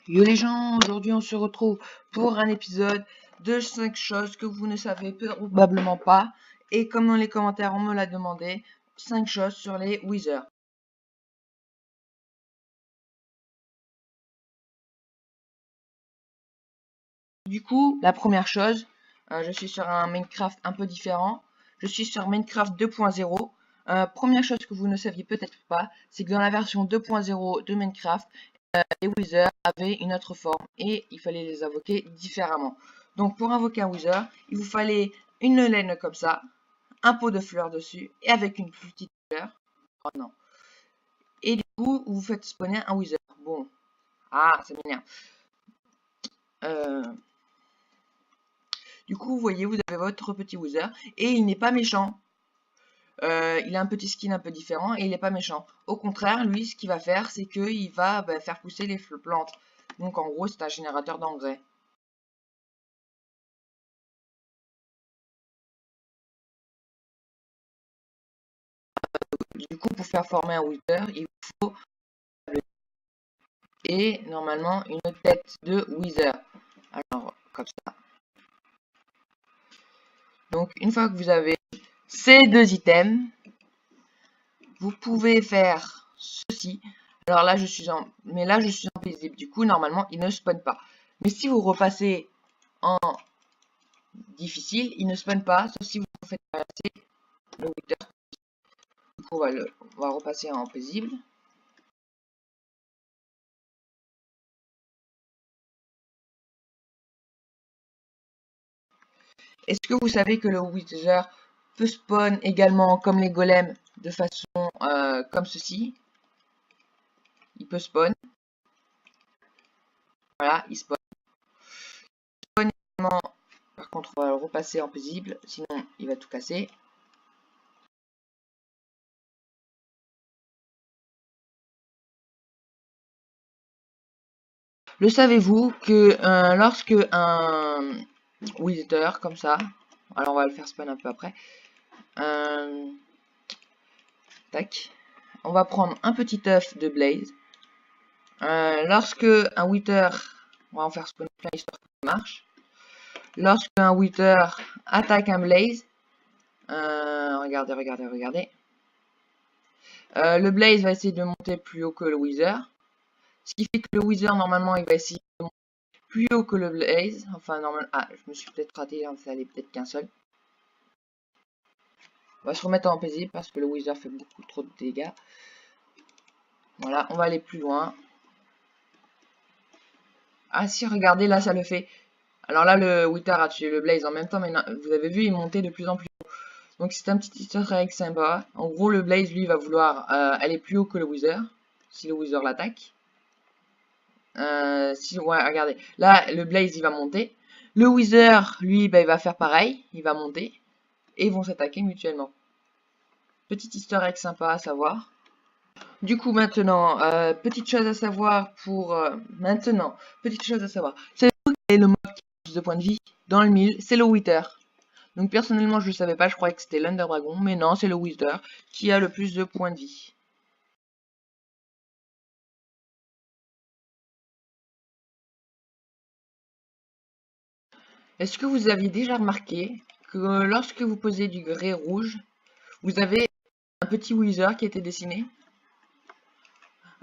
Yo les gens, aujourd'hui on se retrouve pour un épisode de 5 choses que vous ne savez probablement pas. Et comme dans les commentaires on me l'a demandé, 5 choses sur les Withers. Du coup, la première chose, je suis sur un Minecraft un peu différent. Je suis sur Minecraft 2.0. Première chose que vous ne saviez peut-être pas, c'est que dans la version 2.0 de Minecraft, les Withers avaient une autre forme et il fallait les invoquer différemment. Donc pour invoquer un Wither, il vous fallait une laine comme ça, un pot de fleurs dessus et avec une petite fleur. Oh non. Et du coup, vous faites spawner un Wither. Bon. Ah, ça m'énerve. Du coup, vous voyez, vous avez votre petit Wither et il n'est pas méchant. Il a un petit skin un peu différent et il n'est pas méchant. Au contraire, lui, ce qu'il va faire, c'est qu'il va faire pousser les plantes. Donc en gros, c'est un générateur d'engrais. Du coup, pour faire former un Wither, il faut et normalement une tête de Wither. Alors, comme ça. Donc, une fois que vous avez ces deux items, vous pouvez faire ceci. Alors là, je suis en paisible. Du coup, normalement, il ne spawn pas. Mais si vous repassez en difficile, il ne spawn pas, sauf si vous faites passer le Wither. Du coup, on va repasser en paisible. Est-ce que vous savez que le Wither peut spawn également comme les golems de façon comme ceci? Il peut spawn. Voilà, il spawn. Par contre, on va le repasser en paisible, sinon il va tout casser. Le savez-vous que lorsque un Wither comme ça, alors on va le faire spawn un peu après, tac, on va prendre un petit œuf de Blaze. Lorsque un Wither, on va en faire spawn plein histoire que ça marche. Lorsque un Wither attaque un Blaze, regardez. Le Blaze va essayer de monter plus haut que le Wither. Ce qui fait que le Wither, normalement, il va essayer de monter plus haut que le Blaze. Enfin, normalement... Ah, je me suis peut-être raté, il en fallait peut-être qu'un seul. On va se remettre en paisible parce que le Wither fait beaucoup trop de dégâts. Voilà, on va aller plus loin. Ah si, regardez, là, ça le fait. Alors là, le Wither a tué le Blaze en même temps, mais non, vous avez vu, il montait de plus en plus haut. Donc c'est un petit easter egg sympa. En gros, le Blaze, lui, va vouloir aller plus haut que le Wither, si le Wither l'attaque. Ouais, regardez. Là, le Blaze, il va monter. Le Wither, lui, il va faire pareil. Il va monter. Et ils vont s'attaquer mutuellement. Petit easter egg sympa à savoir. Du coup, maintenant, petite chose à savoir pour... maintenant, petite chose à savoir. Savez-vous quel est le mob qui a plus de points de vie dans le 1000? C'est le Wither. Donc personnellement, je ne le savais pas. Je croyais que c'était l'Under Dragon. Mais non, c'est le Wither qui a le plus de points de vie. Est-ce que vous aviez déjà remarqué que lorsque vous posez du grès rouge, vous avez un petit Wither qui a été dessiné?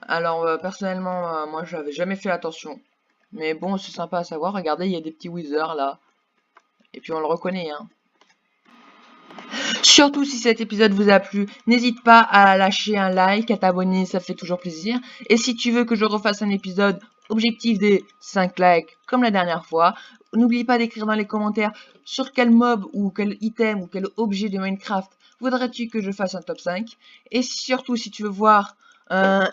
Alors personnellement, moi j'avais jamais fait attention. Mais bon, c'est sympa à savoir. Regardez, il y a des petits Withers là. Et puis on le reconnaît, hein. Surtout si cet épisode vous a plu, n'hésite pas à lâcher un like, à t'abonner, ça fait toujours plaisir. Et si tu veux que je refasse un épisode objectif des 5 likes comme la dernière fois, n'oublie pas d'écrire dans les commentaires sur quel mob ou quel item ou quel objet de Minecraft voudrais-tu que je fasse un top 5. Et surtout si tu veux voir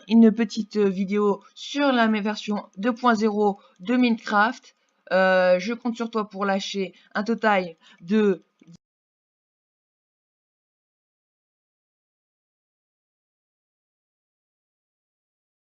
une petite vidéo sur la version 2.0 de Minecraft, je compte sur toi pour lâcher un total de